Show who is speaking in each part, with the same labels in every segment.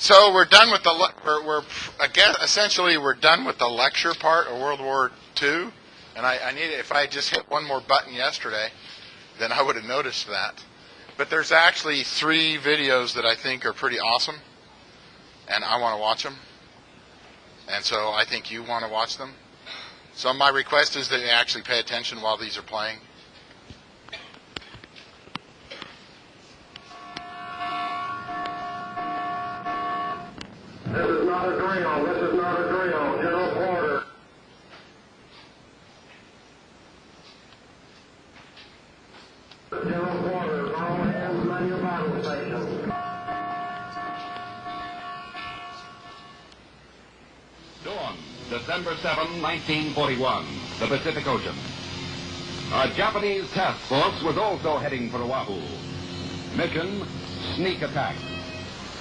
Speaker 1: So we're done with essentially we're done with the lecture part of World War II, and I need if I just hit one more button yesterday, then I would have noticed that. But there's actually 3 videos that I think are pretty awesome, and I want to watch them, and so I think you want to watch them. So my request is that you actually pay attention while these are playing.
Speaker 2: This is not a drill. This is not a drill. General quarter. General quarter. All hands man your battle station.
Speaker 3: Dawn, December 7, 1941, the Pacific Ocean. A Japanese task force was also heading for Oahu. Mission, sneak attack.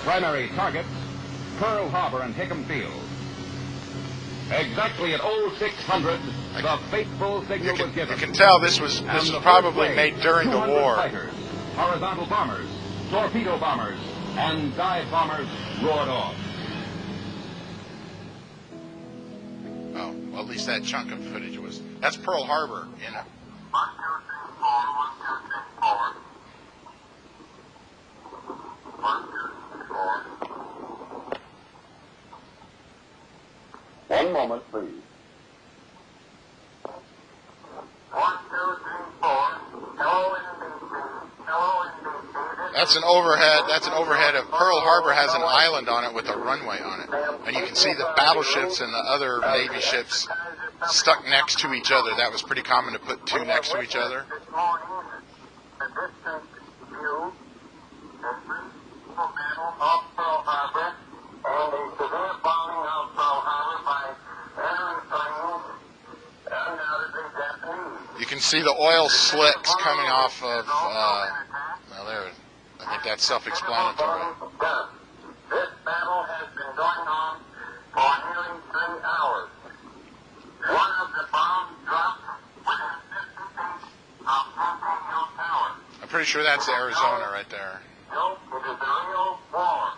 Speaker 3: Primary targets, Pearl Harbor and Hickam Field. Exactly at 0600, the fateful signal was given.
Speaker 1: You can tell this was probably made during the war.
Speaker 3: Fighters, horizontal bombers, torpedo bombers, and dive bombers roared off.
Speaker 1: Oh, well, at least that chunk of footage was. That's Pearl Harbor, you know.
Speaker 2: 1, 2, 3, 4. 1, 2, 3, 4. One moment, please. 1, 2, 3, 4. Hello, NBC. Hello, NBC.
Speaker 1: That's an overhead. That's an overhead of Pearl Harbor has an island on it with a runway on it, and you can see the battleships and the other Navy ships stuck next to each other. That was pretty common to put 2 next to each other.
Speaker 2: This morning, the distant view, the battle of Pearl Harbor, and the severe bombing of Pearl Harbor by enemy planes, undoubtedly Japanese.
Speaker 1: You can see the oil slicks coming off of. Well, there. I think that's self-explanatory.
Speaker 2: This battle has been going on for nearly 3 hours. One of the bombs dropped within 50 feet of Tempe Hill Tower.
Speaker 1: I'm pretty sure that's Arizona right there.
Speaker 2: No, it is a real war.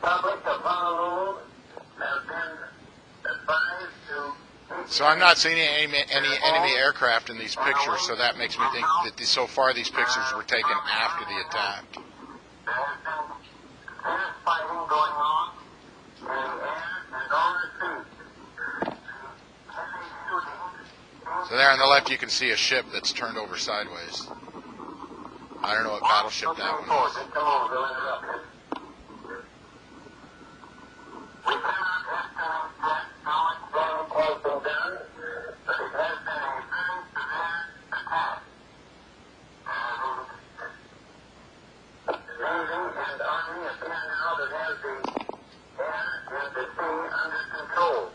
Speaker 2: Public of Honolulu has been advised to.
Speaker 1: So I'm not seeing any enemy aircraft in these pictures, so that makes me think that so far these pictures were taken after the attack.
Speaker 2: There has been fierce fighting going on in the air and on the sea. Heavy shooting.
Speaker 1: So there on the left you can see a ship that's turned over sideways. I don't know what battleship that one was.
Speaker 2: Come on, we'll interrupt you. We cannot estimate yet how much damage has been done, but it has been a very severe attack. Navy and Army appear now to have the air and the sea under control.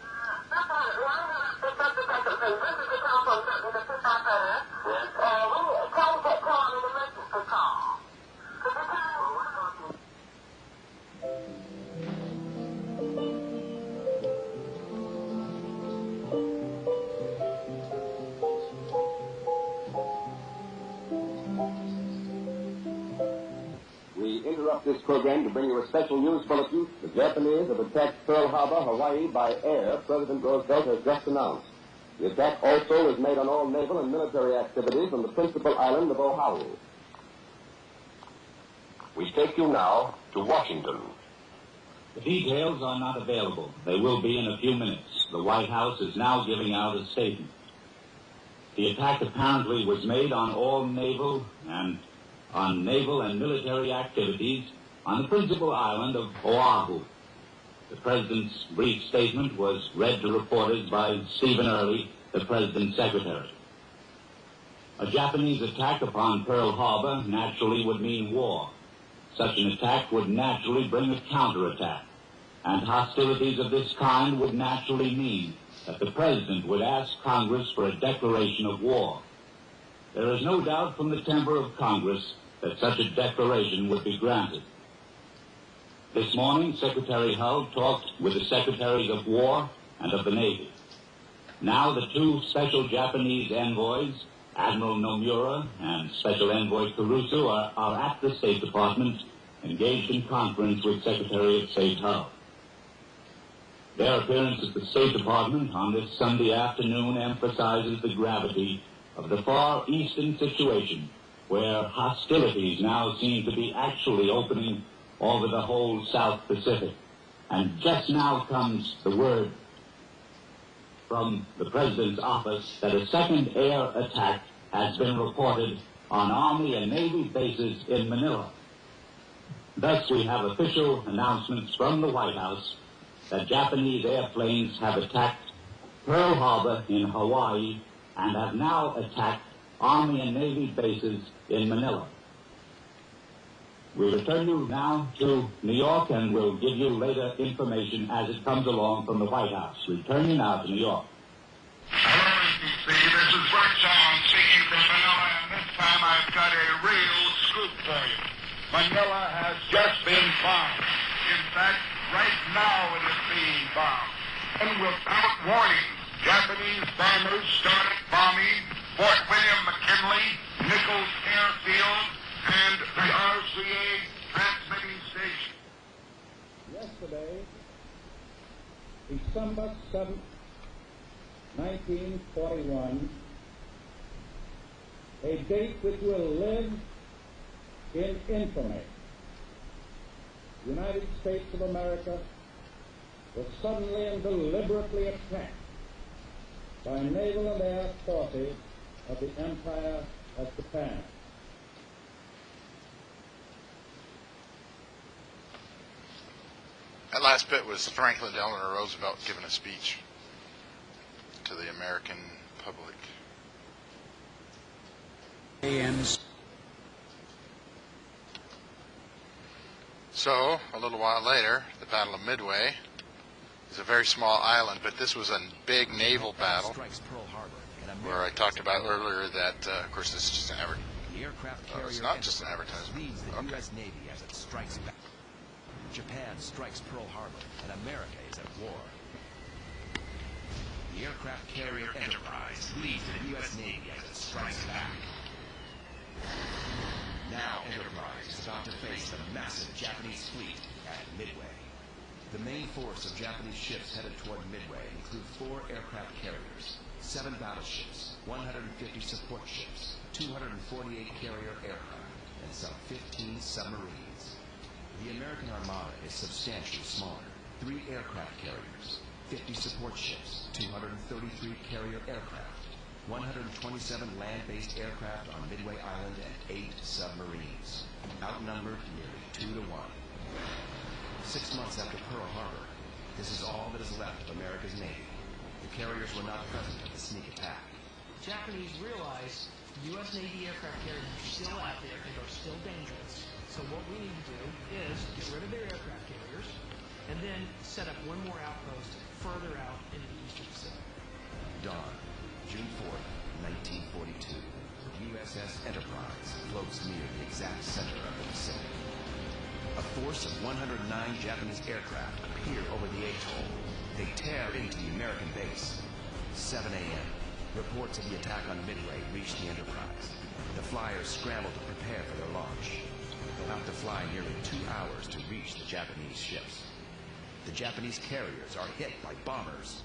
Speaker 4: We interrupt this program to bring you a special news bulletin. The Japanese have attacked Pearl Harbor, Hawaii by air, President Roosevelt has just announced. The attack also was made on all naval and military activities on the principal island of Oahu. We take you now to Washington.
Speaker 5: The details are not available. They will be in a few minutes. The White House is now giving out a statement. The attack apparently was made on all naval and military activities on the principal island of Oahu. The President's brief statement was read to reporters by Stephen Early, the President's secretary. A Japanese attack upon Pearl Harbor naturally would mean war. Such an attack would naturally bring a counterattack, and hostilities of this kind would naturally mean that the President would ask Congress for a declaration of war. There is no doubt from the temper of Congress that such a declaration would be granted. This morning, Secretary Hull talked with the Secretaries of War and of the Navy. Now the 2 special Japanese envoys Admiral Nomura and Special Envoy Caruso are at the State Department, engaged in conference with Secretary of State Hull. Their appearance at the State Department on this Sunday afternoon emphasizes the gravity of the Far Eastern situation, where hostilities now seem to be actually opening over the whole South Pacific. And just now comes the word from the President's office that a second air attack has been reported on Army and Navy bases in Manila. Thus, we have official announcements from the White House that Japanese airplanes have attacked Pearl Harbor in Hawaii and have now attacked Army and Navy bases in Manila. We return you now to New York, and we'll give you later information as it comes along from the White House. Return you now to New York.
Speaker 2: Hello, NBC. This is Birdsong speaking from Manila, and this time I've got a real scoop for you. Manila has just been bombed. In fact, right now it is being bombed. And without warning, Japanese bombers started bombing Fort William McKinley, Nichols Airfield, and the RCA transmitting station.
Speaker 6: Yesterday, December 7th, 1941, a date which will live in infamy. The United States of America was suddenly and deliberately attacked by naval and air forces of the Empire of Japan.
Speaker 1: That last bit was Franklin Delano Roosevelt giving a speech to the American public. So, a little while later, the Battle of Midway is a very small island, but this was a big naval battle where I talked about earlier that, of course, this is just an advertisement. It's not just an advertisement.
Speaker 7: Leads the
Speaker 1: Okay.
Speaker 7: U.S. Navy as it strikes back. Japan strikes Pearl Harbor, and America is at war. The aircraft carrier Enterprise leads the U.S. Navy as it strikes back. Now Enterprise is about to face the massive Japanese fleet at Midway. The main force of Japanese ships headed toward Midway include 4 aircraft carriers, 7 battleships, 150 support ships, 248 carrier aircraft, and some 15 submarines. The American Armada is substantially smaller. 3 aircraft carriers, 50 support ships, 233 carrier aircraft, 127 land-based aircraft on Midway Island, and 8 submarines. Outnumbered nearly 2 to 1. 6 months after Pearl Harbor, this is all that is left of America's Navy. The carriers were not present at the sneak attack.
Speaker 8: Japanese realize U.S. Navy aircraft carriers are still out there and are still dangerous. So what we need to do is get rid of their aircraft carriers and then set up one more outpost further out into the Eastern Pacific.
Speaker 7: Dawn, June 4th, 1942. USS Enterprise floats near the exact center of the Pacific. A force of 109 Japanese aircraft appear over the atoll. They tear into the American base. 7 a.m. Reports of the attack on Midway reach the Enterprise. The flyers scramble to prepare for their launch. They'll have to fly nearly 2 hours to reach the Japanese ships. The Japanese carriers are hit by bombers.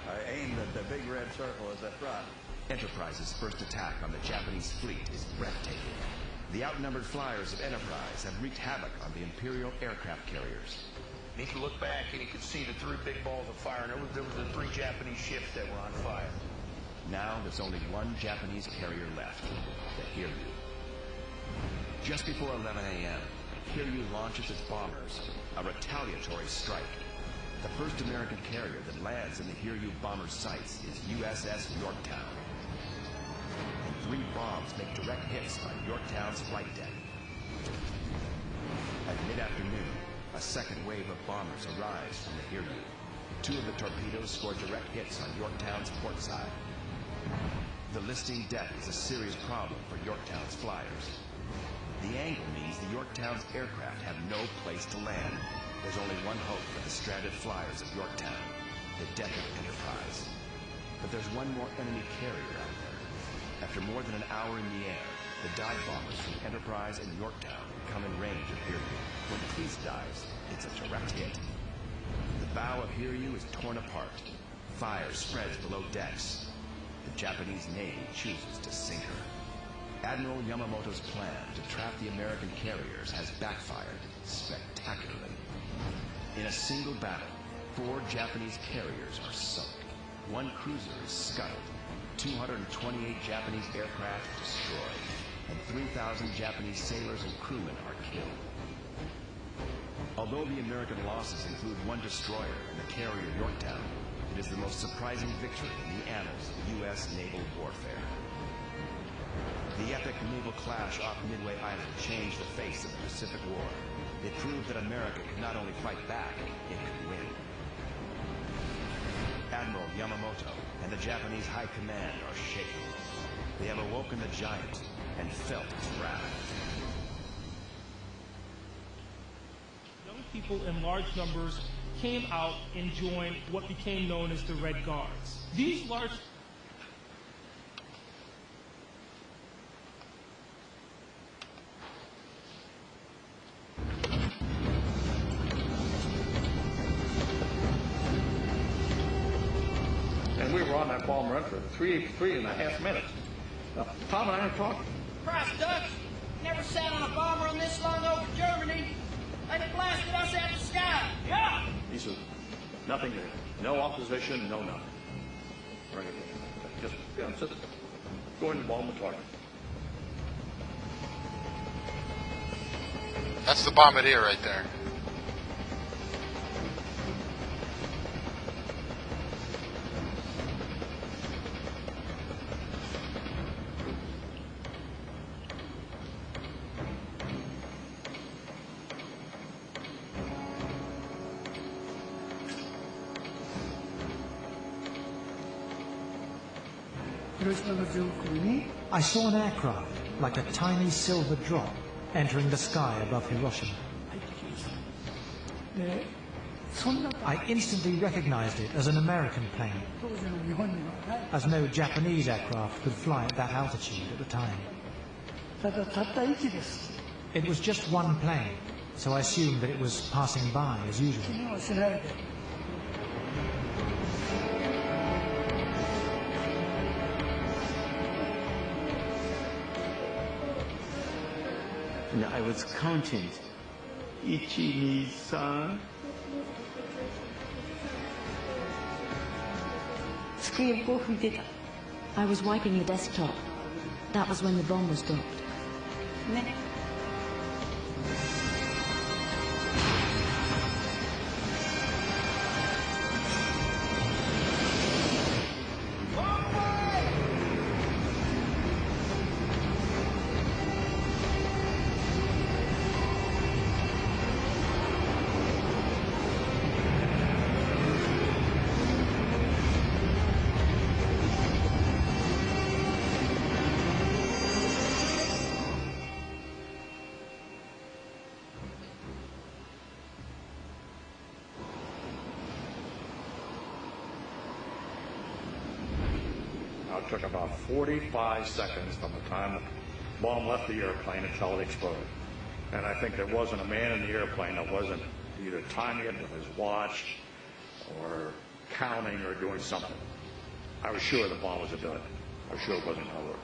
Speaker 9: I aimed at the big red circle at the front.
Speaker 7: Enterprise's first attack on the Japanese fleet is breathtaking. The outnumbered flyers of Enterprise have wreaked havoc on the Imperial aircraft carriers.
Speaker 10: And if you look back and you can see the 3 big balls of fire, and there were the 3 Japanese ships that were on fire.
Speaker 7: Now there's only 1 Japanese carrier left, the Hiryu. Just before 11 a.m., Hiryu launches its bombers, a retaliatory strike. The first American carrier that lands in the Hiryu bomber's sights is USS Yorktown. And 3 bombs make direct hits on Yorktown's flight deck. At mid-afternoon, a second wave of bombers arrives from the Hiryu. 2 of the torpedoes score direct hits on Yorktown's port side. The listing deck is a serious problem for Yorktown's flyers. The angle means the Yorktown's aircraft have no place to land. There's only one hope for the stranded flyers of Yorktown, the deck of Enterprise. But there's one more enemy carrier out there. After more than an hour in the air, the dive bombers from Enterprise and Yorktown come in range of Hiryu. When Cleese dives, it's a direct hit. The bow of Hiryu is torn apart. Fire spreads below decks. The Japanese Navy chooses to sink her. Admiral Yamamoto's plan to trap the American carriers has backfired spectacularly. In a single battle, 4 Japanese carriers are sunk. 1 cruiser is scuttled. 228 Japanese aircraft destroyed. And 3,000 Japanese sailors and crewmen are killed. Although the American losses include 1 destroyer and the carrier Yorktown, it is the most surprising victory in the annals of U.S. naval warfare. The epic naval clash off Midway Island changed the face of the Pacific War. It proved that America could not only fight back, it could win. Admiral Yamamoto and the Japanese High Command are shaken. They have awoken the giant and felt its wrath.
Speaker 11: Young people in large numbers came out and joined what became known as the Red Guards. These large...
Speaker 12: And we were on that bomb run for three and a half minutes. Tom and I are talking.
Speaker 13: Christ, Dutch, never sat on a bomb run this long over Germany. They blasted us out of the sky. Yeah.
Speaker 12: He said, nothing there. No opposition, no nothing. Right. Just, just go in the bomb and talk.
Speaker 1: That's the bombardier right there.
Speaker 14: I saw an aircraft, like a tiny silver drop, entering the sky above Hiroshima. I instantly recognized it as an American plane, as no Japanese aircraft could fly at that altitude at the time. It was just one plane, so I assumed that it was passing by as usual.
Speaker 15: And I was counting. 1, 2, 3.
Speaker 16: I was wiping the desktop. That was when the bomb was dropped.
Speaker 12: It took about 45 seconds from the time the bomb left the airplane until it exploded. And I think there wasn't a man in the airplane that wasn't either timing it with his watch or counting or doing something. I was sure the bomb was a dud. I was sure it wasn't going to work.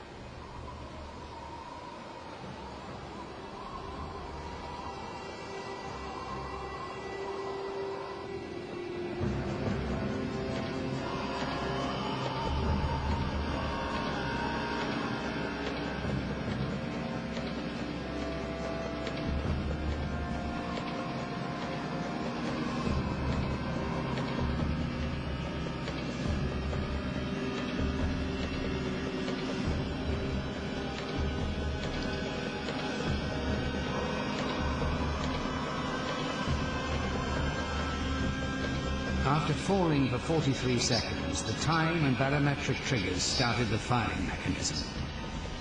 Speaker 17: After falling for 43 seconds, the time and barometric triggers started the firing mechanism.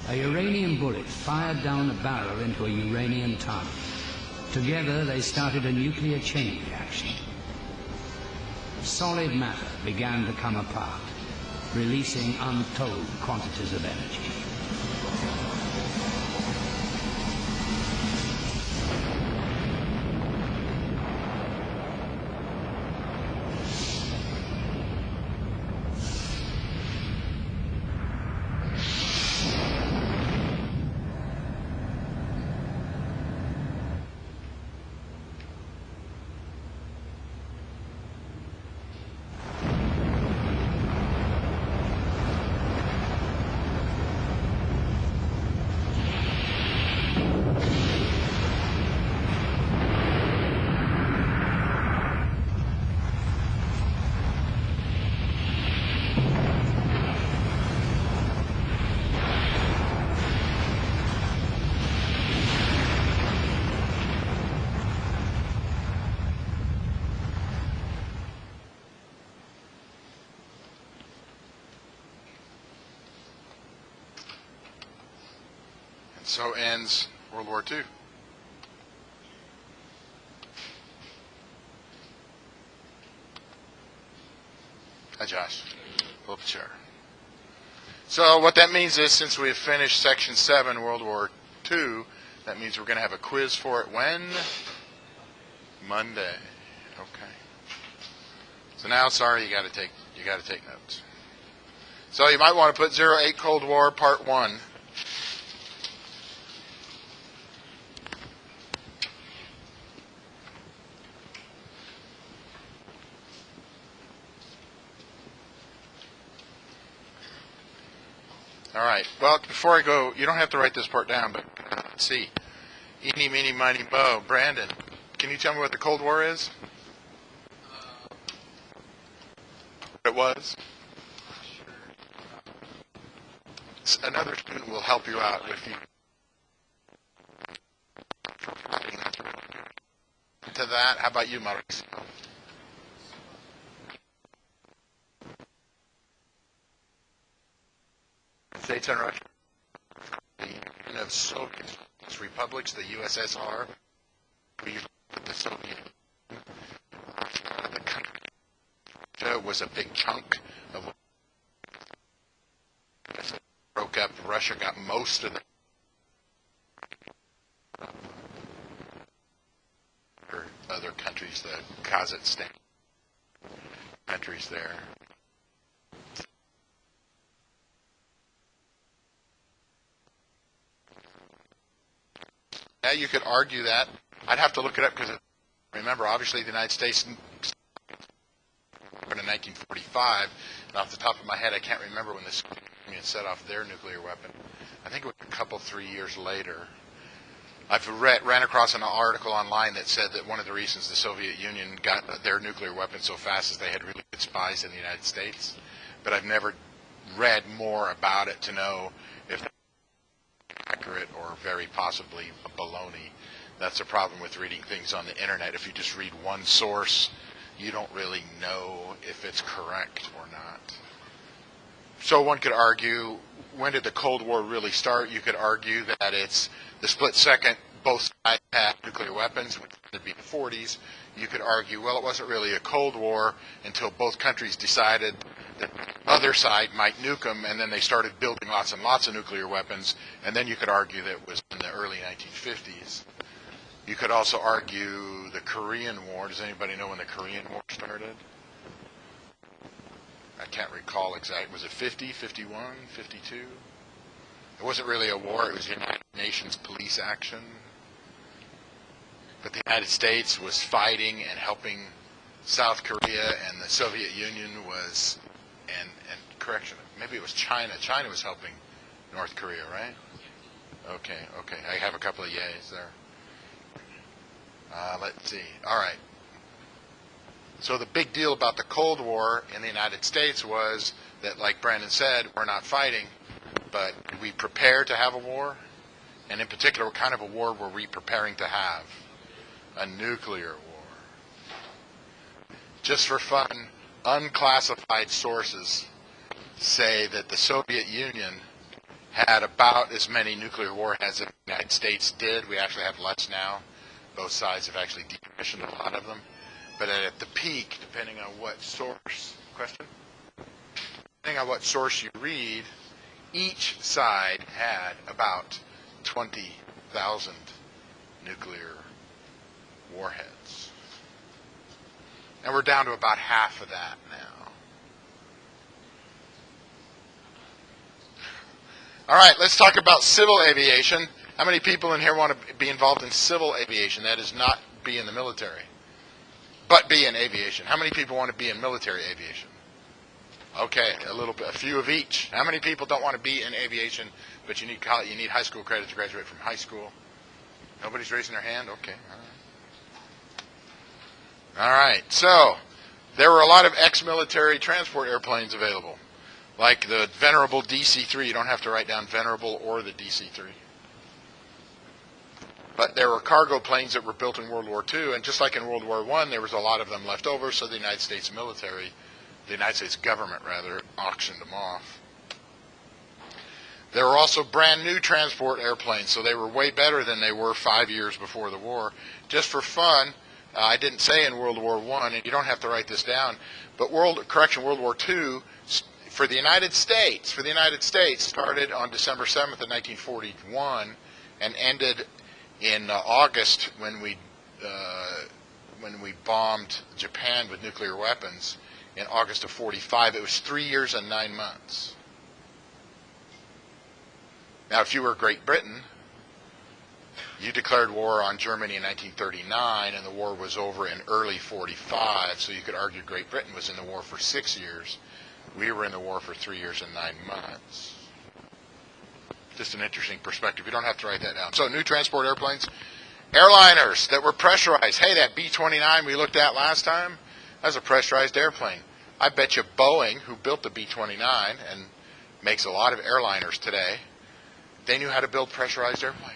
Speaker 17: A uranium bullet fired down a barrel into a uranium target. Together, they started a nuclear chain reaction. Solid matter began to come apart, releasing untold quantities of energy.
Speaker 1: So ends World War II. Hi, Josh. Pull up a chair. So what that means is, since we have finished Section 7, World War II, that means we're going to have a quiz for it when? Monday. Okay. So now, sorry, you got to take notes. So you might want to put 08 Cold War Part 1. All right. Well, before I go, you don't have to write this part down, but let's see. Eeny, meeny, miny, mo. Brandon, can you tell me what the Cold War is? What it was? Another student will help you out if you. To that, how about you, Maurice? States and Russia. The Union of Soviet Republics, the USSR. The Soviet. The country was a big chunk of what broke up. Russia got most of the other countries, the Kazakhstan countries there. Yeah, you could argue that. I'd have to look it up because, remember, obviously the United States in 1945, and off the top of my head, I can't remember when the Soviet Union set off their nuclear weapon. I think it was 3 years later. I've ran across an article online that said that one of the reasons the Soviet Union got their nuclear weapon so fast is they had really good spies in the United States. But I've never read more about it to know if that's accurate or very possibly baloney. That's the problem with reading things on the internet. If you just read one source, you don't really know if it's correct or not. So one could argue, when did the Cold War really start? You could argue that it's the split second both sides had nuclear weapons, which would be the 40s. You could argue, well, it wasn't really a Cold War until both countries decided that the other side might nuke them, and then they started building lots and lots of nuclear weapons, and then you could argue that it was in the early 1950s. You could also argue the Korean War. Does anybody know when the Korean War started? I can't recall exactly. Was it 50, 51, 52? It wasn't really a war. It was United Nations police action. But the United States was fighting and helping South Korea, and the Soviet Union was, and correction, maybe it was China. China was helping North Korea, right? Okay. I have a couple of yays there. Let's see. All right. So the big deal about the Cold War in the United States was that, like Brandon said, we're not fighting, but we prepare to have a war? And in particular, what kind of a war were we preparing to have? A nuclear war. Just for fun, unclassified sources say that the Soviet Union had about as many nuclear warheads as the United States did. We actually have less now. Both sides have actually decommissioned a lot of them. But at the peak, depending on what source, depending on what source you read, each side had about 20,000 nuclear warheads. And we're down to about half of that now. All right, let's talk about civil aviation. How many people in here want to be involved in civil aviation? That is not be in the military, but be in aviation. How many people want to be in military aviation? Okay, a few of each. How many people don't want to be in aviation, but you need high school credit to graduate from high school? Nobody's raising their hand? Okay, all right. So there were a lot of ex-military transport airplanes available, like the venerable DC-3. You don't have to write down venerable or the DC-3. But there were cargo planes that were built in World War II, and just like in World War I, there was a lot of them left over, so the United States military, the United States government rather, auctioned them off. There were also brand new transport airplanes, so they were way better than they were 5 years before the war. Just for fun, I didn't say in World War I, and you don't have to write this down, but World War II for the United States started on December 7th of 1941 and ended in August when we bombed Japan with nuclear weapons in August of 45. It was 3 years and 9 months. Now, if you were Great Britain, you declared war on Germany in 1939, and the war was over in early 45, so you could argue Great Britain was in the war for 6 years. We were in the war for 3 years and 9 months. Just an interesting perspective. You don't have to write that down. So, new transport airplanes. Airliners that were pressurized. Hey, that B-29 we looked at last time, that's a pressurized airplane. I bet you Boeing, who built the B-29 and makes a lot of airliners today, they knew how to build pressurized airplanes.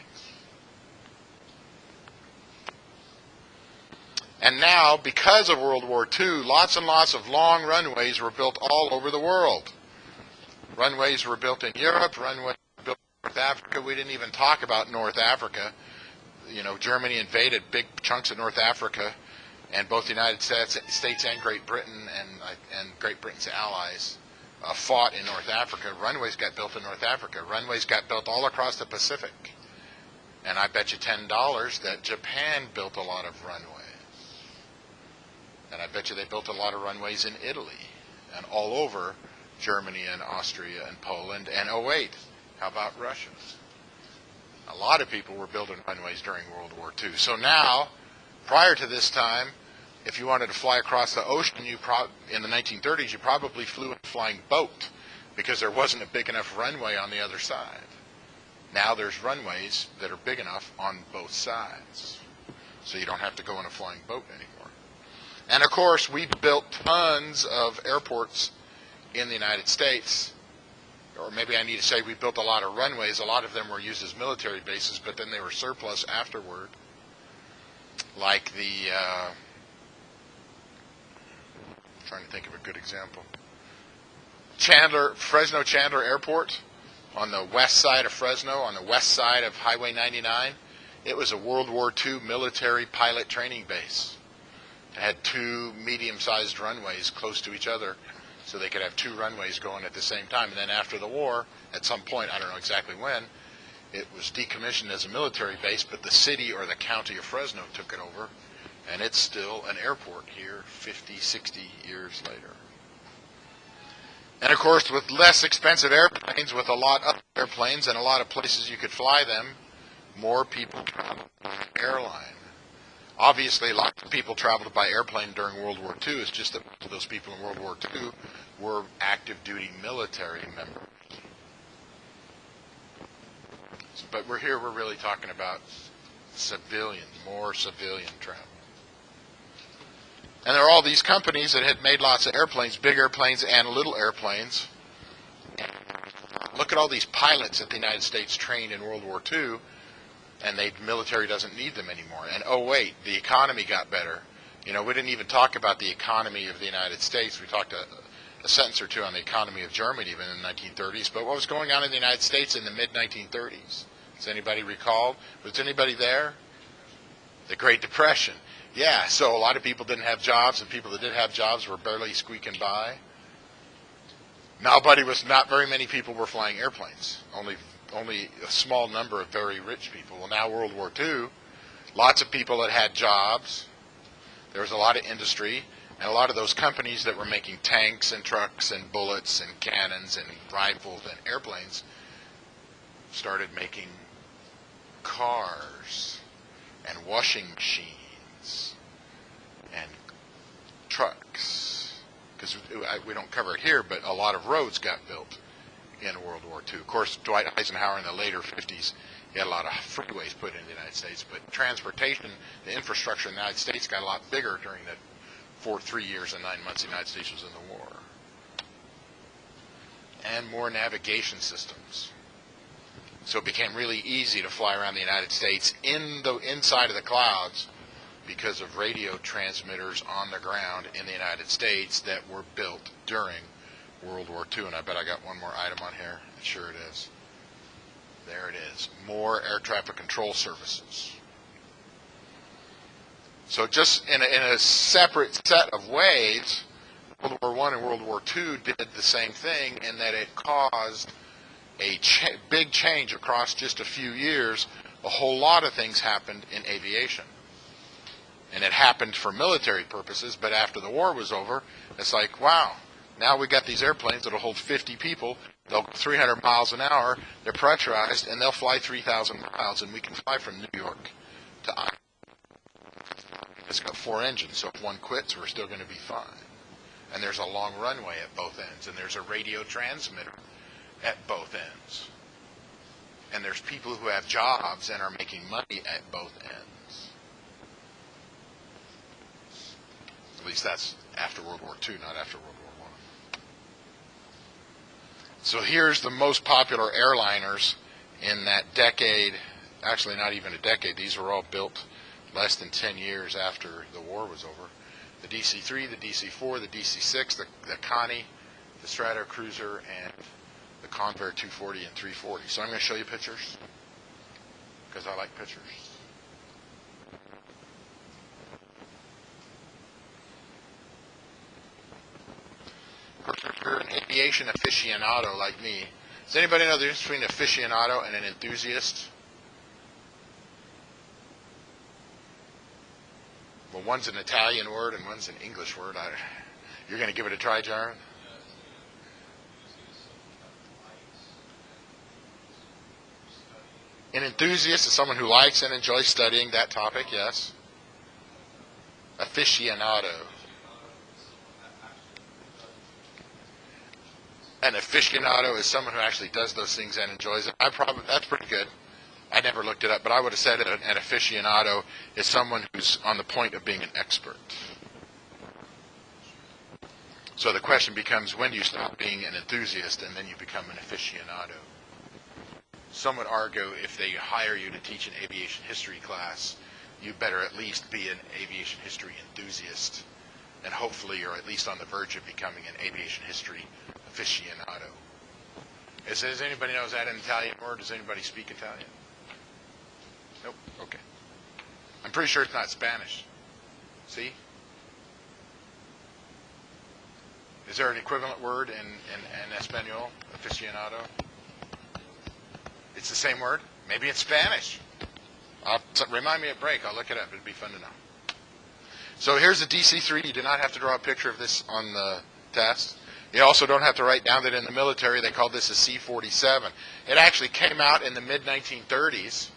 Speaker 1: And now, because of World War II, lots and lots of long runways were built all over the world. Runways were built in Europe, runways were built in North Africa. We didn't even talk about North Africa. You know, Germany invaded big chunks of North Africa, and both the United States and Great Britain and Great Britain's allies fought in North Africa. Runways got built in North Africa. Runways got built all across the Pacific. And I bet you $10 that Japan built a lot of runways. And I bet you they built a lot of runways in Italy and all over Germany and Austria and Poland. And oh wait, how about Russia? A lot of people were building runways during World War II. So now, prior to this time, if you wanted to fly across the ocean, in the 1930s, you probably flew in a flying boat because there wasn't a big enough runway on the other side. Now there's runways that are big enough on both sides, so you don't have to go in a flying boat anymore. And of course, we built tons of airports in the United States, or maybe I need to say we built a lot of runways. A lot of them were used as military bases, but then they were surplus afterward, like the trying to think of a good example. Fresno Chandler Airport on the west side of Fresno, on the west side of Highway 99. It was a World War II military pilot training base. It had two medium-sized runways close to each other, so they could have two runways going at the same time. And then after the war, at some point, I don't know exactly when, it was decommissioned as a military base, but the city or the county of Fresno took it over. And it's still an airport here 50, 60 years later. And of course, with less expensive airplanes, with a lot of airplanes and a lot of places you could fly them, more people travel by airline. Obviously, lots of people traveled by airplane during World War II. It's just that those people in World War II were active duty military members. But we're really talking about more civilian travel. And there are all these companies that had made lots of airplanes, big airplanes and little airplanes. Look at all these pilots that the United States trained in World War II, and the military doesn't need them anymore. And oh wait, the economy got better. You know, we didn't even talk about the economy of the United States. We talked a sentence or two on the economy of Germany even in the 1930s. But what was going on in the United States in the mid-1930s? Does anybody recall? Was anybody there? The Great Depression. Yeah, so a lot of people didn't have jobs, and people that did have jobs were barely squeaking by. Not very many people were flying airplanes. Only a small number of very rich people. Well, now World War II, lots of people that had jobs. There was a lot of industry, and a lot of those companies that were making tanks and trucks and bullets and cannons and rifles and airplanes started making cars and washing machines and trucks. Because we don't cover it here, but a lot of roads got built in World War II. Of course, Dwight Eisenhower in the later 50s, he had a lot of freeways put in the United States, but transportation, the infrastructure in the United States got a lot bigger during the 3 years and 9 months the United States was in the war. And more navigation systems. So it became really easy to fly around the United States inside of the clouds because of radio transmitters on the ground in the United States that were built during World War II. And I bet I got one more item on here. Sure it is. There it is. More air traffic control services. So just in a separate set of ways, World War I and World War II did the same thing in that it caused a big change across just a few years. A whole lot of things happened in aviation. And it happened for military purposes, but after the war was over, it's like, wow, now we got these airplanes that'll hold 50 people. They'll go 300 miles an hour. They're pressurized, and they'll fly 3,000 miles, and we can fly from New York to Iowa. It's got 4 engines, so if one quits, we're still going to be fine. And there's a long runway at both ends, and there's a radio transmitter at both ends. And there's people who have jobs and are making money at both ends. At least that's after World War II, not after World War I. So here's the most popular airliners in that decade. Actually, not even a decade. These were all built less than 10 years after the war was over. The DC-3, the DC-4, the DC-6, the Connie, the Strato Cruiser, and the Convair 240 and 340. So I'm going to show you pictures because I like pictures. Of course, if you're an aviation aficionado like me, does anybody know the difference between an aficionado and an enthusiast? Well, one's an Italian word and one's an English word. You're going to give it a try, Jaron? An enthusiast is someone who likes and enjoys studying that topic, yes. Aficionado. An aficionado is someone who actually does those things and enjoys it. That's pretty good. I never looked it up, but I would have said an aficionado is someone who's on the point of being an expert. So the question becomes, when do you stop being an enthusiast and then you become an aficionado? Some would argue if they hire you to teach an aviation history class, you better at least be an aviation history enthusiast, and hopefully you're at least on the verge of becoming an aviation history aficionado. Does anybody know, is that an Italian word? Does anybody speak Italian? Nope. Okay. I'm pretty sure it's not Spanish. See? Is there an equivalent word in Espanol? Aficionado? It's the same word? Maybe it's Spanish. Remind me at break. I'll look it up. It'd be fun to know. So here's the DC-3. You do not have to draw a picture of this on the test. You also don't have to write down that in the military they called this a C-47. It actually came out in the mid-1930s.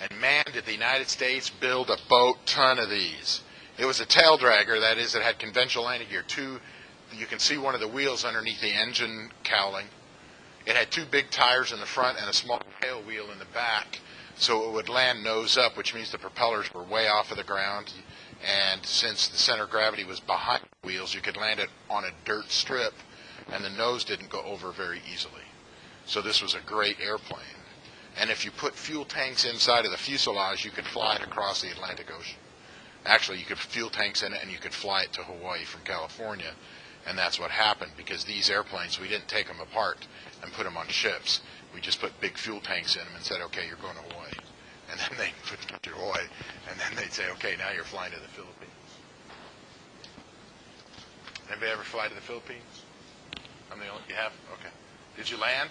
Speaker 1: And man, did the United States build a boat ton of these. It was a tail dragger, that is, it had conventional landing gear. You can see one of the wheels underneath the engine cowling. It had 2 big tires in the front and a small tail wheel in the back, so it would land nose up, which means the propellers were way off of the ground. And since the center of gravity was behind the wheels, you could land it on a dirt strip, and the nose didn't go over very easily. So this was a great airplane. And if you put fuel tanks inside of the fuselage, you could fly it across the Atlantic Ocean. Actually, you could put fuel tanks in it, and you could fly it to Hawaii from California. And that's what happened, because these airplanes, we didn't take them apart and put them on ships. We just put big fuel tanks in them and said, okay, you're going to Hawaii. And then they put them to Hawaii, and then they'd say, okay, now you're flying to the Philippines. Anybody ever fly to the Philippines? I'm the only, you have? Okay. Did you land?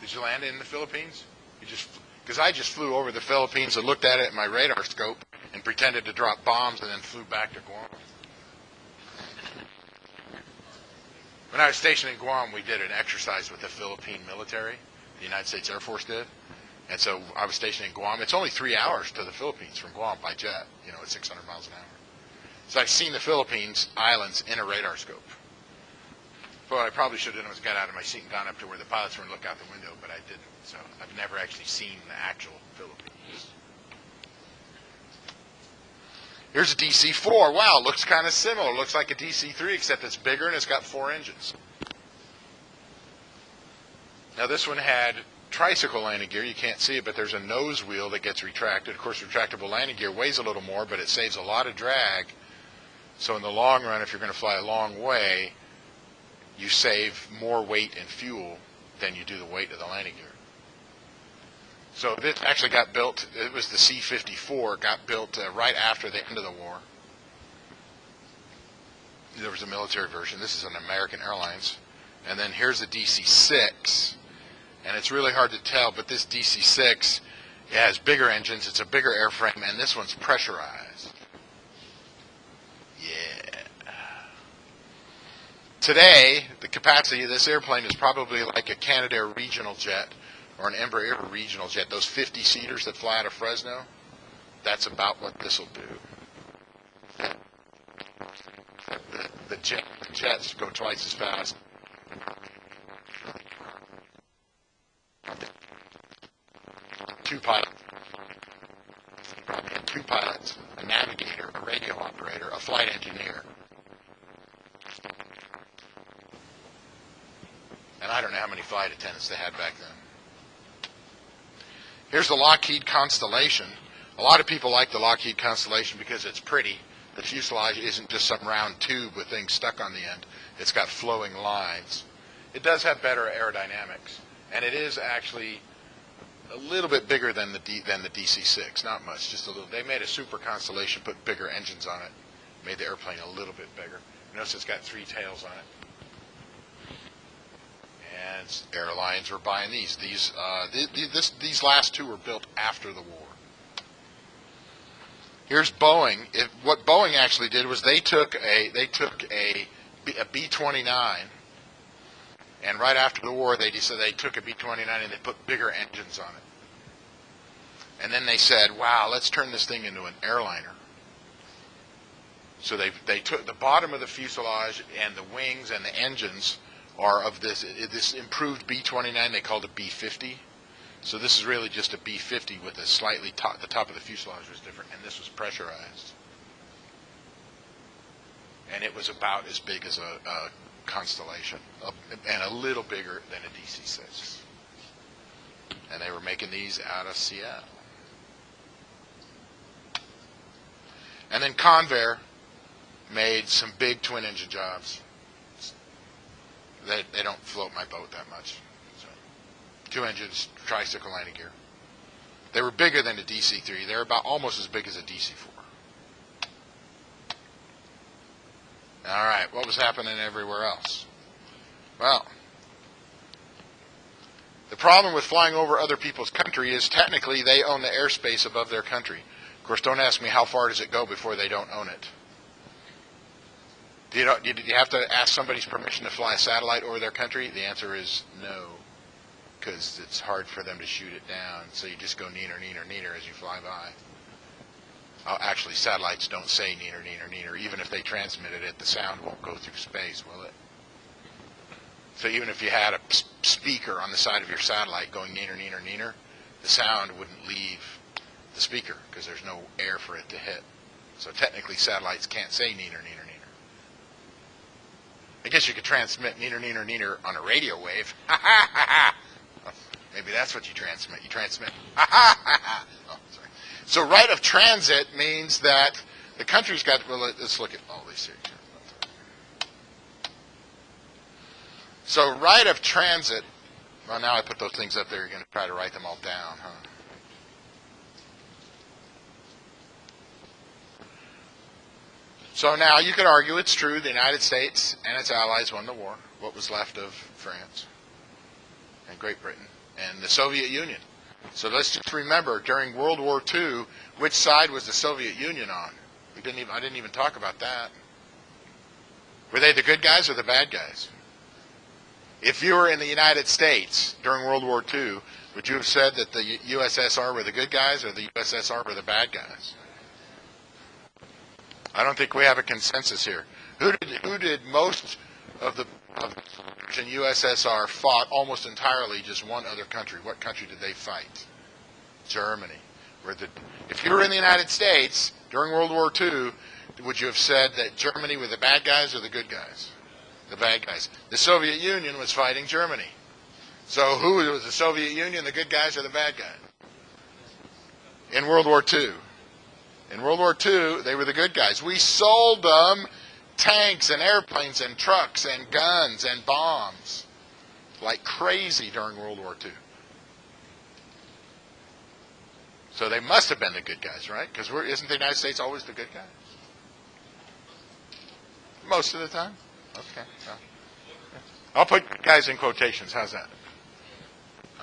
Speaker 1: Did you land in the Philippines? Because I just flew over the Philippines and looked at it in my radar scope and pretended to drop bombs and then flew back to Guam. When I was stationed in Guam, we did an exercise with the Philippine military. The United States Air Force did. And so I was stationed in Guam. It's only 3 hours to the Philippines from Guam by jet, at 600 miles an hour. So I've seen the Philippines islands in a radar scope. What I probably should have done was got out of my seat and gone up to where the pilots were and looked out the window, but I didn't. So I've never actually seen the actual Philippines. Here's a DC-4. Wow, looks kind of similar. Looks like a DC-3, except it's bigger and it's got 4 engines. Now this one had tricycle landing gear. You can't see it, but there's a nose wheel that gets retracted. Of course, retractable landing gear weighs a little more, but it saves a lot of drag. So in the long run, if you're going to fly a long way, you save more weight and fuel then you do the weight of the landing gear. So this actually got built, it was the C-54, got built right after the end of the war. There was a military version. This is an American Airlines. And then here's the DC-6. And it's really hard to tell, but this DC-6 has bigger engines, it's a bigger airframe, and this one's pressurized. Yeah. Today, the capacity of this airplane is probably like a Canadair regional jet or an Embraer regional jet. Those 50-seaters that fly out of Fresno, that's about what this will do. The jets go twice as fast. Two pilots, a navigator, a radio operator, a flight engineer. And I don't know how many flight attendants they had back then. Here's the Lockheed Constellation. A lot of people like the Lockheed Constellation because it's pretty. The fuselage isn't just some round tube with things stuck on the end. It's got flowing lines. It does have better aerodynamics, and it is actually a little bit bigger than the DC-6. Not much, just a little. They made a Super Constellation, put bigger engines on it, made the airplane a little bit bigger. Notice it's got 3 tails on it. And airlines were buying these. These last 2 were built after the war. Here's Boeing. What Boeing actually did was they took a B-29, and right after the war they decided they took a B-29 and they put bigger engines on it. And then they said, "Wow, let's turn this thing into an airliner." So they took the bottom of the fuselage and the wings and the engines are of this improved B-29. They called it B50. So this is really just a B-50 with a slightly the top of the fuselage was different, and this was pressurized. And it was about as big as a Constellation, and a little bigger than a DC-6. And they were making these out of Seattle. And then Convair made some big twin-engine jobs. They don't float my boat that much. 2 engines, tricycle landing gear. They were bigger than the DC-3. They're about almost as big as a DC-4. All right, what was happening everywhere else? Well, the problem with flying over other people's country is technically they own the airspace above their country. Of course, don't ask me how far does it go before they don't own it. Do you have to ask somebody's permission to fly a satellite over their country? The answer is no, because it's hard for them to shoot it down. So you just go neener, neener, neener as you fly by. Actually, satellites don't say neener, neener, neener. Even if they transmitted it, the sound won't go through space, will it? So even if you had a speaker on the side of your satellite going neener, neener, neener, the sound wouldn't leave the speaker because there's no air for it to hit. So technically, satellites can't say neener, neener, neener. I guess you could transmit neener, neener, neener on a radio wave. Ha ha ha ha! Maybe that's what you transmit. You transmit. Ha ha ha ha! Oh, sorry. So right of transit means that the country's got. Well, let's look at all these here. So right of transit. Well, now I put those things up there. You're going to try to write them all down, huh? So now you could argue it's true the United States and its allies won the war, what was left of France and Great Britain and the Soviet Union. So let's just remember, during World War II, which side was the Soviet Union on? I didn't even talk about that. Were they the good guys or the bad guys? If you were in the United States during World War II, would you have said that the USSR were the good guys or the USSR were the bad guys? I don't think we have a consensus here. Who did most of the USSR fought almost entirely just one other country? What country did they fight? Germany. If you were in the United States during World War II, would you have said that Germany were the bad guys or the good guys? The bad guys. The Soviet Union was fighting Germany. So who was the Soviet Union, the good guys or the bad guys? In World War II. In World War II, they were the good guys. We sold them tanks and airplanes and trucks and guns and bombs. like crazy during World War II. So they must have been the good guys, right? Because isn't the United States always the good guy? Most of the time? Okay. Well, yeah. I'll put guys in quotations. How's that?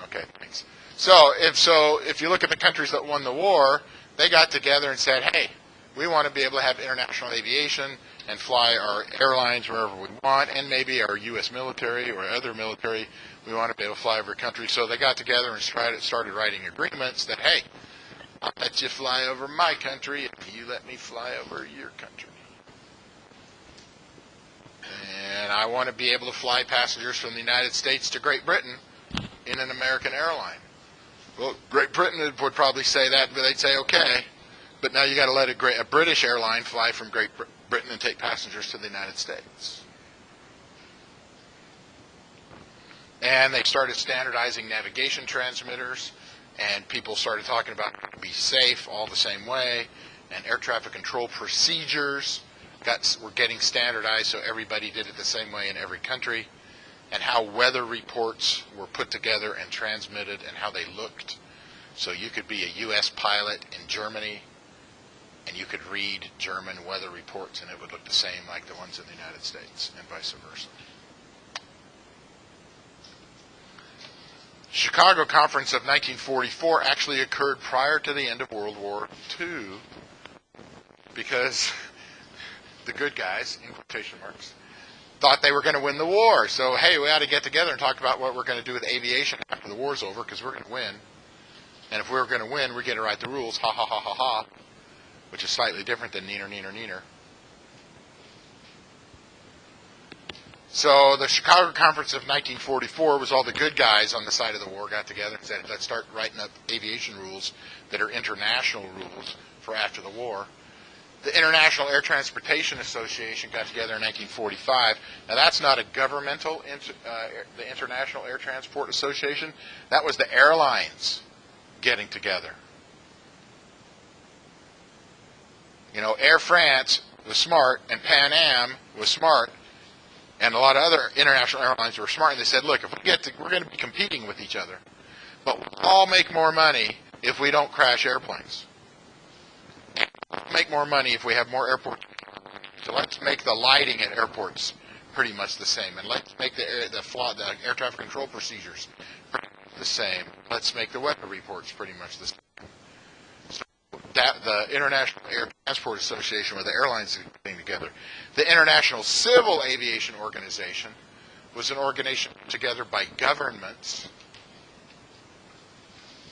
Speaker 1: Okay, thanks. So if you look at the countries that won the war, they got together and said, hey, we want to be able to have international aviation and fly our airlines wherever we want, and maybe our U.S. military or other military, we want to be able to fly over country. So they got together and started writing agreements that, hey, I'll let you fly over my country if you let me fly over your country. And I want to be able to fly passengers from the United States to Great Britain in an American airline. Well, Great Britain would probably say that, but they'd say, okay, but now you got to let a British airline fly from Great Britain and take passengers to the United States. And they started standardizing navigation transmitters, and people started talking about how to be safe all the same way, and air traffic control procedures were getting standardized so everybody did it the same way in every country, and how weather reports were put together and transmitted and how they looked. So you could be a U.S. pilot in Germany, and you could read German weather reports, and it would look the same like the ones in the United States, and vice versa. Chicago Conference of 1944 actually occurred prior to the end of World War II because the good guys, in quotation marks, thought they were going to win the war. So, hey, we ought to get together and talk about what we're going to do with aviation after the war's over because we're going to win. And if we're going to win, we get to write the rules, ha, ha, ha, ha, ha, which is slightly different than neener, neener, neener. So the Chicago Conference of 1944 was all the good guys on the side of the war got together and said, let's start writing up aviation rules that are international rules for after the war. The International Air Transportation Association got together in 1945. Now that's not a governmental, the International Air Transport Association. That was the airlines getting together. You know, Air France was smart and Pan Am was smart. And a lot of other international airlines were smart, and they said, look, if we're going to be competing with each other, but we'll all make more money if we don't crash airplanes. We'll make more money if we have more airports. So let's make the lighting at airports pretty much the same, and let's make the air traffic control procedures pretty much the same. Let's make the weather reports pretty much the same. The International Air Transport Association, where the airlines are getting together. The International Civil Aviation Organization was an organization put together by governments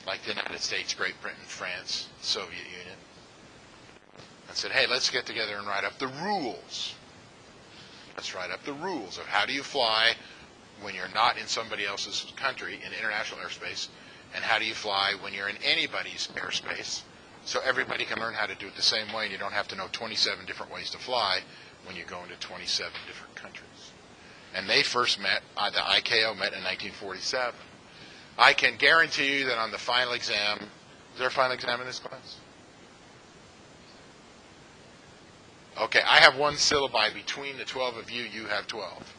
Speaker 1: like the United States, Great Britain, France, Soviet Union, and said, hey, let's get together and write up the rules. Let's write up the rules of how do you fly when you're not in somebody else's country in international airspace, and how do you fly when you're in anybody's airspace, so everybody can learn how to do it the same way, and you don't have to know 27 different ways to fly when you go into 27 different countries. And they first met, the ICAO met in 1947. I can guarantee you that on the final exam, is there a final exam in this class? Okay, I have one syllabi. Between the 12 of you, you have 12.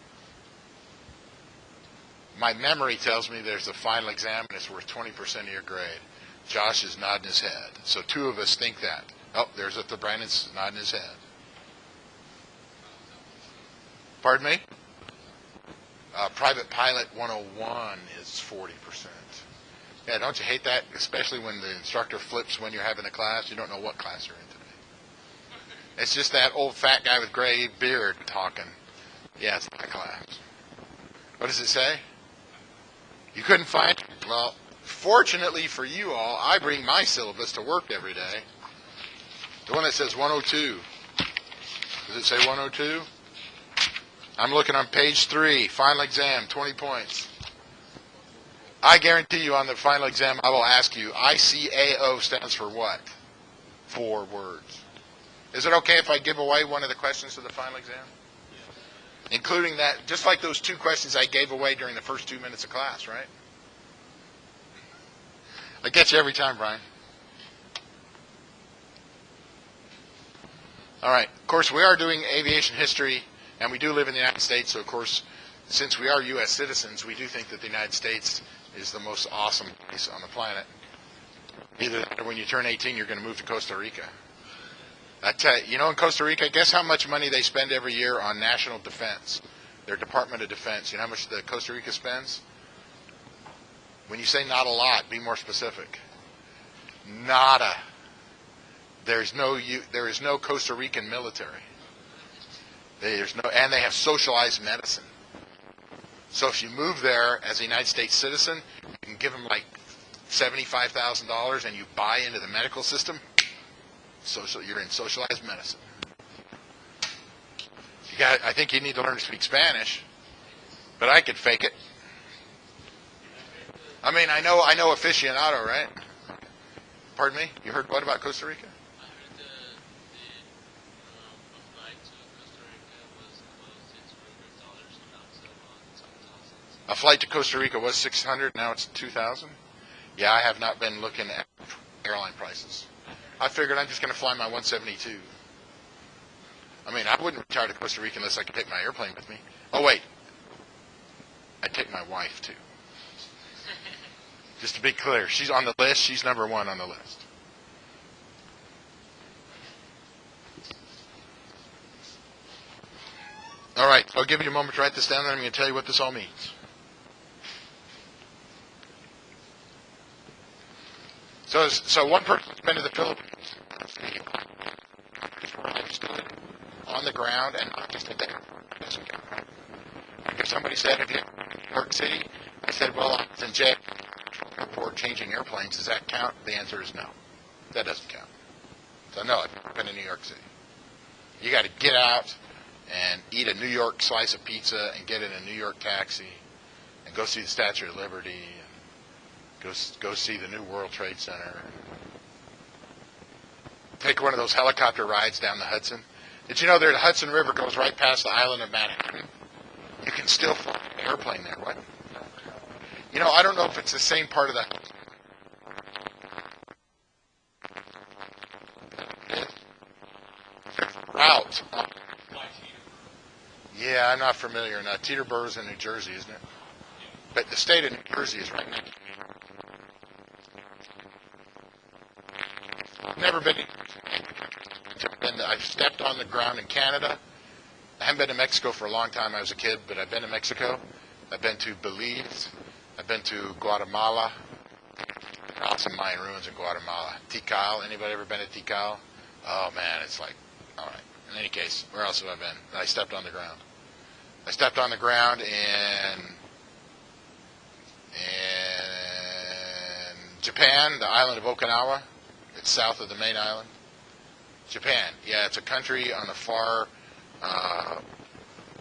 Speaker 1: My memory tells me there's a final exam and it's worth 20% of your grade. Josh is nodding his head. So two of us think that. Oh, there's the Brandon's nodding his head. Pardon me? Private Pilot 101 is 40%. Yeah, don't you hate that? Especially when the instructor flips when you're having a class. You don't know what class you're in today. It's just that old fat guy with gray beard talking. Yeah, it's my class. What does it say? You couldn't find it? Well, fortunately for you all, I bring my syllabus to work every day. The one that says 102. Does it say 102? I'm looking on page 3, final exam, 20 points. I guarantee you on the final exam, I will ask you, ICAO stands for what? 4 words. Is it okay if I give away one of the questions to the final exam? Including that, just like those 2 questions I gave away during the first 2 minutes of class, right? I get you every time, Brian. All right. Of course, we are doing aviation history, and we do live in the United States, so of course, since we are U.S. citizens, we do think that the United States is the most awesome place on the planet. Either that or when you turn 18, you're going to move to Costa Rica. I tell you, in Costa Rica, guess how much money they spend every year on national defense? Their Department of Defense. You know how much the Costa Rica spends? When you say not a lot, be more specific. Nada. There is no Costa Rican military. And they have socialized medicine. So if you move there as a United States citizen, you can give them like $75,000 and you buy into the medical system. You're in socialized medicine. I think you need to learn to speak Spanish, but I could fake it. I mean, I know aficionado, right? Pardon me? You heard what about Costa Rica?
Speaker 18: I heard a flight to Costa Rica was about $600, and now it's about $2,000.
Speaker 1: A flight to Costa Rica was $600, now it's $2,000? Yeah, I have not been looking at airline prices. I figured I'm just going to fly my 172. I mean, I wouldn't retire to Costa Rica unless I could take my airplane with me. Oh, wait. I'd take my wife, too. Just to be clear, she's on the list. She's number one on the list. All right, I'll give you a moment to write this down, and I'm going to tell you what this all means. So one person's been to the Philippines. I stood on the ground and not just there. If somebody said, "Have you been to New York City?" I said, "Well, I was in jail airport changing airplanes. Does that count?" The answer is no. That doesn't count. So no, I've never been to New York City. You got to get out and eat a New York slice of pizza and get in a New York taxi and go see the Statue of Liberty and go see the new World Trade Center. Take one of those helicopter rides down the Hudson. Did you know the Hudson River goes right past the island of Manhattan? You can still fly an airplane there. What? I don't know if it's the same part of the route. Yeah, I'm not familiar. Now, Teterborough's in New Jersey, isn't it? But the state of New Jersey is right next to it. Never been. I've stepped on the ground in Canada. I haven't been to Mexico for a long time. I was a kid, but I've been to Mexico. I've been to Belize. I've been to Guatemala. Awesome Mayan ruins in Guatemala. Tikal. Anybody ever been to Tikal? Oh, man, it's like, all right. In any case, where else have I been? I stepped on the ground. I stepped on the ground in Japan, the island of Okinawa. It's south of the main island. Japan. Yeah, it's a country on the far,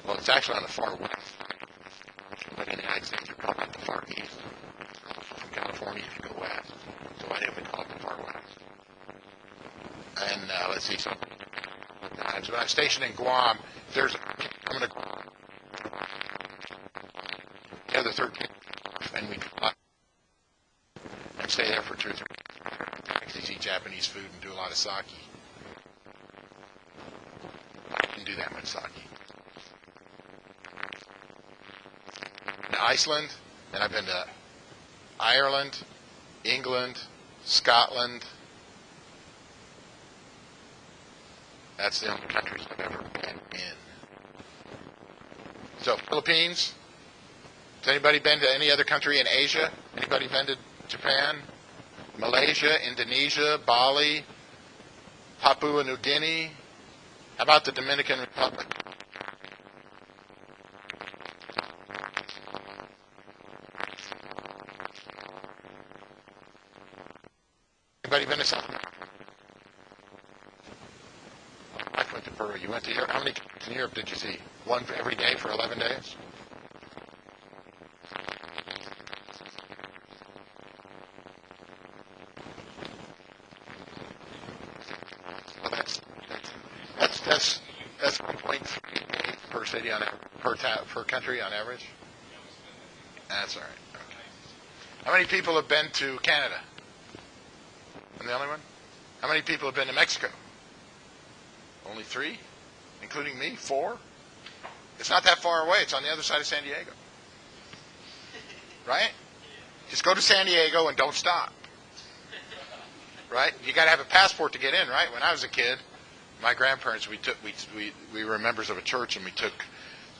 Speaker 1: it's actually on the far west. But in the United States, you're probably at the far east. From California, if you go west. So why do we call it the far west? And let's see, so when I'm stationed in Guam, I'm going to Guam. The other 13, and we fly and stay there for 2 or 3 days, eat Japanese food and do a lot of sake. I didn't do that much sake. In Iceland, and I've been to Ireland, England, Scotland. That's the only countries I've ever been in. So, Philippines. Has anybody been to any other country in Asia? Anybody been to Japan? Malaysia, Indonesia, Bali, Papua New Guinea? How about the Dominican Republic? Anybody been to South America? I went to Peru. You went to Europe? How many countries in Europe did you see? One for every day for 11 days? Well, that's 1.3 per city per country on average. That's all right. Okay. How many people have been to Canada? I'm the only one? How many people have been to Mexico? Only 3? Including me? 4? It's not that far away. It's on the other side of San Diego. Right? Just go to San Diego and don't stop. Right? You got to have a passport to get in, right? When I was a kid, my grandparents, we were members of a church, and we took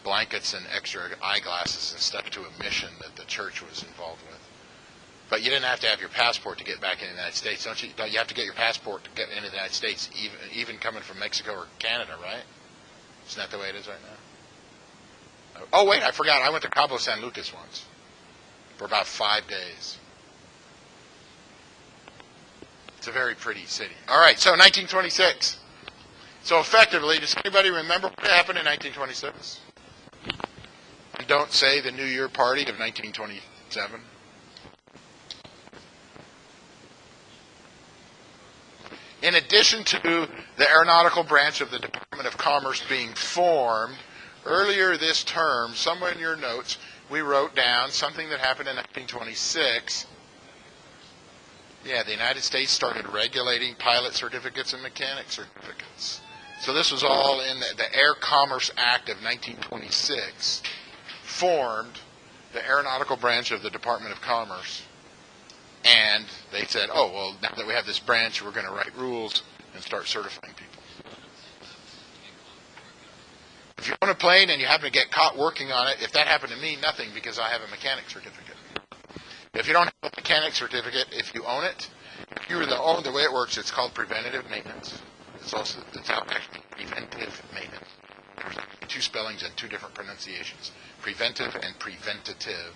Speaker 1: blankets and extra eyeglasses and stuff to a mission that the church was involved with. But you didn't have to have your passport to get back in the United States, don't you? You have to get your passport to get into the United States, even coming from Mexico or Canada, right? Isn't that the way it is right now? Oh, wait, I forgot. I went to Cabo San Lucas once for about 5 days. It's a very pretty city. All right, so 1926. So effectively, does anybody remember what happened in 1926? And don't say the New Year party of 1927. In addition to the aeronautical branch of the Department of Commerce being formed, earlier this term, somewhere in your notes, we wrote down something that happened in 1926. Yeah, the United States started regulating pilot certificates and mechanic certificates. So this was all in the Air Commerce Act of 1926, formed the aeronautical branch of the Department of Commerce. And they said, oh, well, now that we have this branch, we're going to write rules and start certifying people. If you own a plane and you happen to get caught working on it, if that happened to me, nothing, because I have a mechanic certificate. If you don't have a mechanic certificate, if you own it, if you were the owner, the way it works, it's called preventative maintenance. It's actually preventive maintenance. There's two spellings and two different pronunciations, preventive and preventative.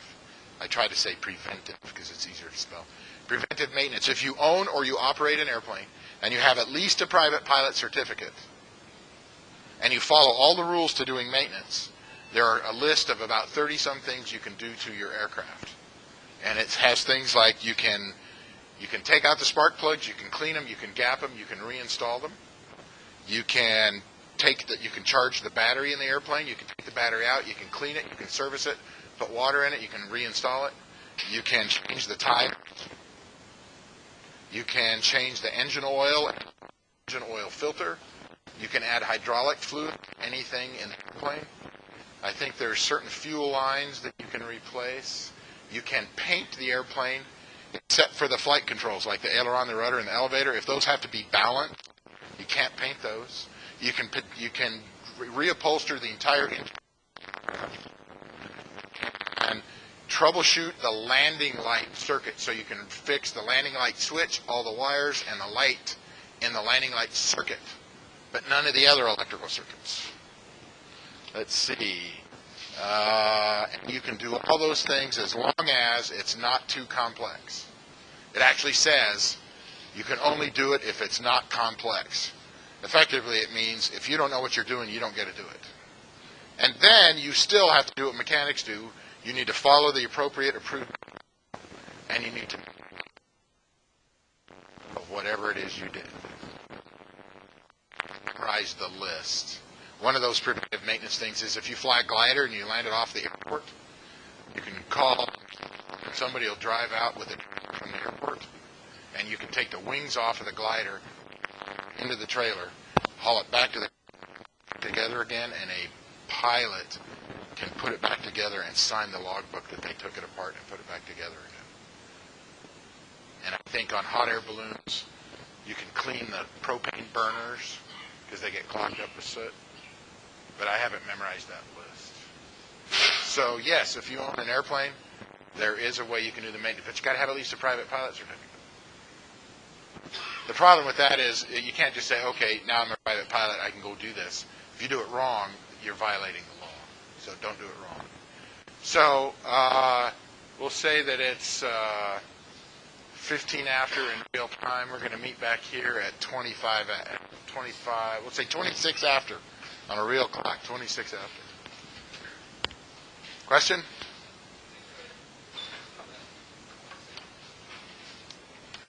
Speaker 1: I try to say preventive because it's easier to spell. Preventive maintenance. If you own or you operate an airplane and you have at least a private pilot certificate and you follow all the rules to doing maintenance, there are a list of about 30-some things you can do to your aircraft. And it has things like you can take out the spark plugs, you can clean them, you can gap them, you can reinstall them. You can charge the battery in the airplane, you can take the battery out, you can clean it, you can service it, put water in it, you can reinstall it. You can change the tire. You can change the engine oil filter. You can add hydraulic fluid, anything in the airplane. I think there are certain fuel lines that you can replace. You can paint the airplane, except for the flight controls, like the aileron, the rudder, and the elevator. If those have to be balanced, you can't paint those. You can reupholster the entire engine and troubleshoot the landing light circuit, so you can fix the landing light switch, all the wires, and the light in the landing light circuit, but none of the other electrical circuits. Let's see. You can do all those things as long as it's not too complex. It actually says you can only do it if it's not complex. Effectively, it means if you don't know what you're doing, you don't get to do it. And then you still have to do what mechanics do. You need to follow the appropriate approved, and you need to of whatever it is you did. Memorize the list. One of those preventive maintenance things is if you fly a glider and you land it off the airport, you can call, and somebody will drive out with it from the airport, and you can take the wings off of the glider into the trailer, haul it back together again, and a pilot can put it back together and sign the logbook that they took it apart and put it back together again. And I think on hot air balloons, you can clean the propane burners because they get clogged up with soot. But I haven't memorized that list. So yes, if you own an airplane, there is a way you can do the maintenance, but you got to have at least a private pilot certificate. The problem with that is you can't just say, okay, now I'm a private pilot, I can go do this. If you do it wrong, you're violating the law. So don't do it wrong. So we'll say that it's 15 after in real time. We're going to meet back here at 25, let's say 26 after on a real clock, 26 after. Question?